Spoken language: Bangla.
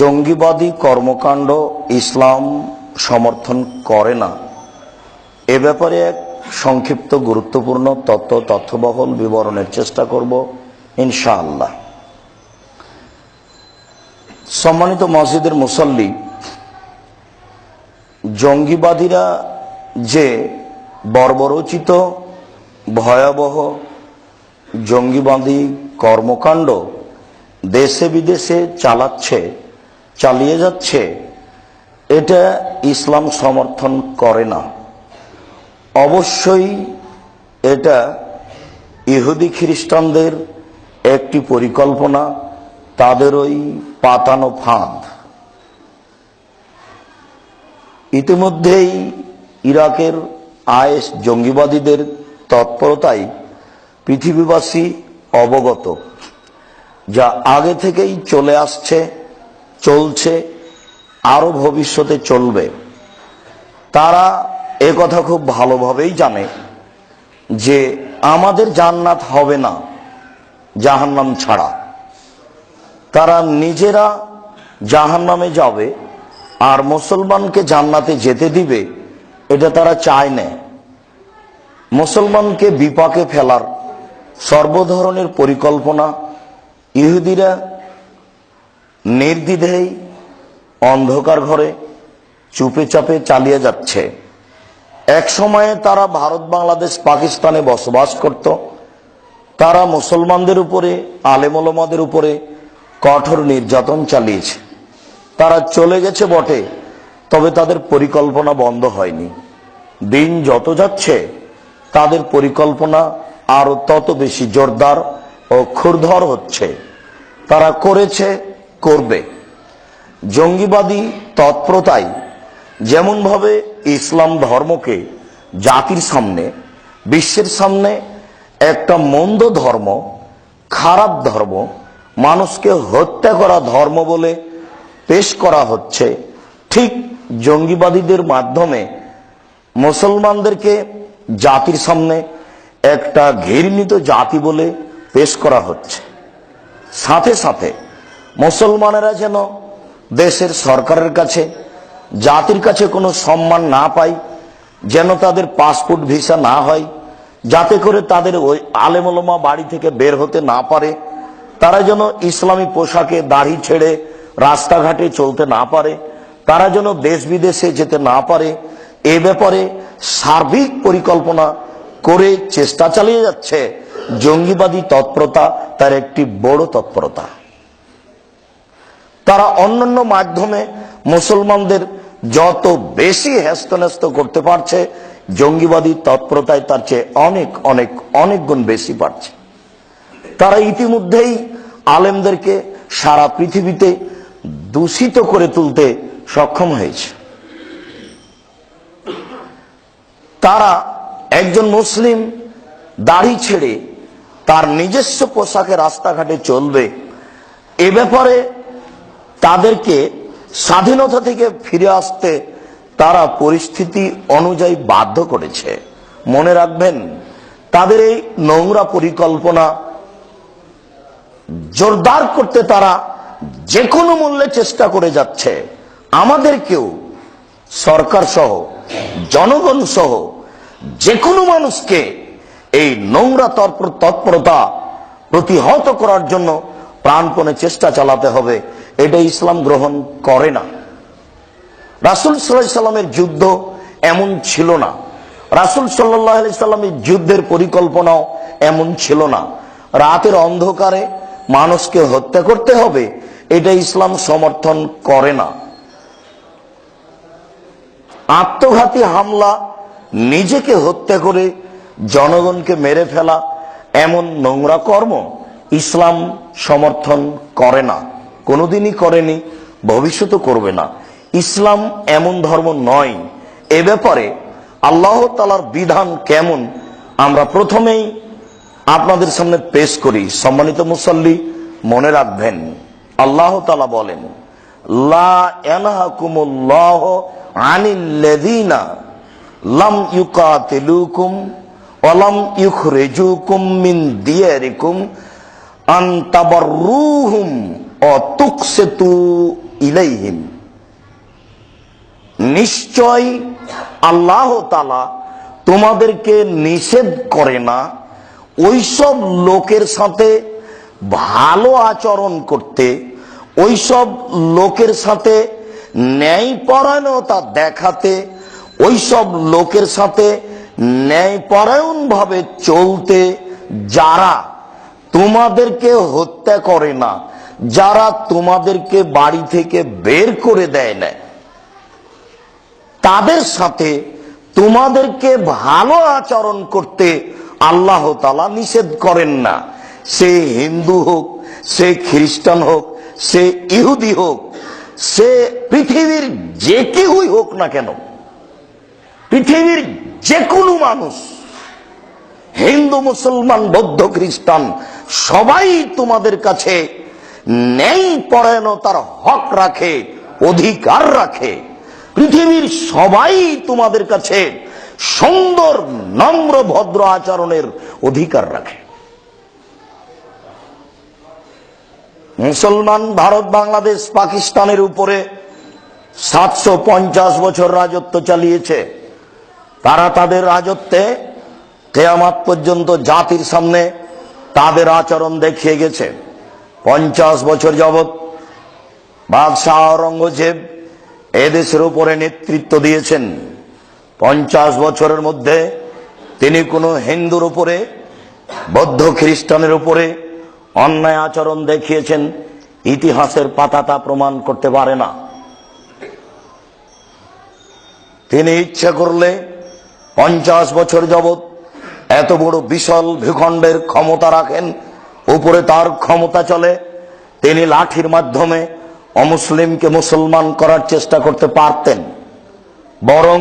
জঙ্গিবাদী কর্মকাণ্ড ইসলাম সমর্থন করে না, এ ব্যাপারে এক সংক্ষিপ্ত গুরুত্বপূর্ণ তথ্যবহুল বিবরণের চেষ্টা করব ইনশাআল্লাহ। সম্মানিত মসজিদের মুসল্লি, জঙ্গিবাদীরা যে বর্বরোচিত ভয়াবহ জঙ্গিবাদী কর্মকাণ্ড দেশে বিদেশে চালিয়ে যাচ্ছে, এটা ইসলাম সমর্থন করে না। অবশ্যই এটা ইহুদি খ্রিস্টানদের একটি পরিকল্পনা, তাদের ওই পাতানো ফাঁদ। ইতিমধ্যেই ইরাকের আইএস জঙ্গিবাদীদের তৎপরতায় পৃথিবীবাসী অবগত, যা আগে থেকেই চলে আসছে, চলছে, আরো ভবিষ্যতে চলবে। তারা কথা খুব ভালোভাবেই জানে যে আমাদের জান্নাত হবে না জাহান্নাম ছাড়া। তারা নিজেরা জাহান্নামে যাবে আর মুসলমানকে জান্নাতে যেতে দিবে, এটা তারা চায় না। মুসলমানকে বিপাকে ফেলার সর্বধরনের পরিকল্পনা ইহুদিরা নির্দ্বিধায় অন্ধকার ঘরে চুপে চাপে চালিয়ে যাচ্ছে। এক সময়ে তারা ভারত, বাংলাদেশ, পাকিস্তানে বসবাস করত। তারা মুসলমানদের উপরে, আলেম ওলামাদের উপরে কঠোর নির্যাতন চালিয়েছে। তারা চলে গেছে বটে, তবে তাদের পরিকল্পনা বন্ধ হয়নি। দিন যত যাচ্ছে তাদের পরিকল্পনা আরো তত বেশি জোরদার ও ক্ষুরধর হচ্ছে। তারা করেছে, করবে। জঙ্গিবাদী তৎপরতায় যেমন ভাবে ইসলাম ধর্মকে জাতির সামনে, বিশ্বের সামনে একটা মন্দ ধর্ম, খারাপ ধর্ম, মানুষকে হত্যা করা ধর্ম বলে পেশ করা হচ্ছে, ঠিক জঙ্গিবাদীদের মাধ্যমে মুসলমানদেরকে জাতির সামনে একটা ঘৃণিত জাতি বলে পেশ করা হচ্ছে। সাথে সাথে মুসলমানেরা যেন দেশের সরকারের কাছে, জাতির কাছে কোনো সম্মান না পায়, যেন তাদের পাসপোর্ট ভিসা না হয়, যাতে করে তাদের ওই আলেম ওলামা বাড়ি থেকে বের হতে না পারে, তারা যেন ইসলামী পোশাকে দাড়ি ছেড়ে রাস্তাঘাটে চলতে না পারে, তারা যেন দেশ বিদেশে যেতে না পারে, এ ব্যাপারে সার্বিক পরিকল্পনা করে চেষ্টা চালিয়ে যাচ্ছে। জঙ্গিবাদী তৎপরতা তার একটি বড় তৎপরতা। তারা অন্যান্য মাধ্যমে মুসলমানদের যত বেশি হেস্তনেস্ত করতে পারছে, জঙ্গিবাদী তৎপরতায় তার চেয়ে অনেক অনেক অনেক গুণ বেশি পারছে। তারা ইতিমধ্যেই আলেমদেরকে সারা পৃথিবীতে দূষিত করে তুলতে সক্ষম হয়েছে। তারা একজন মুসলিম দাড়ি ছেড়ে তার নিজস্ব পোশাকে রাস্তাঘাটে চলবে, এ ব্যাপারে তাদেরকে স্বাধীনতা থেকে ফিরে আসতে তারা পরিস্থিতি অনুযায়ী বাধ্য করেছে। মনে রাখবেন, তাদের এই নোংরা পরিকল্পনা জোরদার করতে তারা যে কোনো মূল্যে চেষ্টা করে যাচ্ছে। আমাদেরকেও সরকার সহ, জনগণ সহ যে কোনো মানুষকে এই নোংরা তৎপরতা প্রতিহত করার জন্য প্রাণপণে চেষ্টা চালাতে হবে। এটা ইসলাম গ্রহণ করে না। রাসূল সাল্লাল্লাহু আলাইহি সাল্লামের যুদ্ধ এমন ছিল না। রাসূল সাল্লাল্লাহু আলাইহি সাল্লামের যুদ্ধের পরিকল্পনাও এমন ছিল না। রাতের অন্ধকারে মানুষকে হত্যা করতে হবে, এটা ইসলাম সমর্থন করে না। আত্মঘাতী হামলা, নিজেকে হত্যা করে জনগণকে মেরে ফেলা, এমন নোংরা কর্ম ইসলাম সমর্থন করে না, কোনোদিনই করেনি, ভবিষ্যতে করবে না। ইসলাম এমন ধর্ম নয়। এ ব্যাপারে আল্লাহ তাআলার বিধান কেমন আমরা প্রথমেই আপনাদের সামনে পেশ করি। সম্মানিত মুসল্লি, মনে রাখবেন, আল্লাহ তাআলা বলেন, লা ইয়ানহাকুমুল্লাহু আনিল্লাযীনা লাম ইউকাতিলুকুম ওয়া লাম ইখরিজুকুম মিন দিয়ারিকুম আন তাবাররুহুম অতুকসিতু ইলাইহিম, নিশ্চয় আল্লাহ তাআলা তোমাদেরকে নিষেধ করে না ওইসব লোকের সাথে ভালো আচরণ করতে, ওইসব লোকের সাথে ন্যায়পরায়ণতা দেখাতে, ওইসব লোকের সাথে ন্যায়পরায়ণ ভাবে চলতে, যারা তোমাদেরকে হত্যা করে না, যারা তোমাদেরকে বাড়ি থেকে বের করে দেয় না, তাদের সাথে তোমাদেরকে ভালো আচরণ করতে আল্লাহ তাআলা নিষেধ করেন না। সে হিন্দু হোক, সে খ্রিস্টান হোক, সে ইহুদি হোক, সে পৃথিবীর যে কেউই হোক না কেন, পৃথিবীর যে কোনো মানুষ, হিন্দু, মুসলমান, বৌদ্ধ, খ্রিস্টান, সবাই তোমাদের কাছে ন্যায়পরায়ণতার হক রাখে, অধিকার রাখে। পৃথিবীর সবাই তোমাদের কাছে সুন্দর, নম্র, ভদ্র আচরণের অধিকার রাখে। মুসলমান ভারত, বাংলাদেশ, পাকিস্তানের উপরে 750 বছর রাজত্ব চালিয়েছে। তারা তাদের রাজত্বে কিয়ামত পর্যন্ত জাতির সামনে তাদের আচরণ দেখিয়ে গেছে। 50 বছর যাবৎ বাদশাহ আওরঙ্গজেব এদেশের উপরে নেতৃত্ব দিয়েছেন। 50 বছরের মধ্যে তিনি কোনো হিন্দুর উপরে, বৌদ্ধ, খ্রিস্টানের উপরে অন্যায় আচরণ দেখিয়েছেন, ইতিহাসের পাতা তা প্রমাণ করতে পারে না। তিনি ইচ্ছা করলে 50 বছর যাবৎ এত বড় বিশাল ভূখণ্ডের ক্ষমতা রাখেন, উপরে তার ক্ষমতা চলে। তিনি লাঠির মাধ্যমে অমুসলিমকে মুসলমান করার চেষ্টা করতে পারতেন, বরং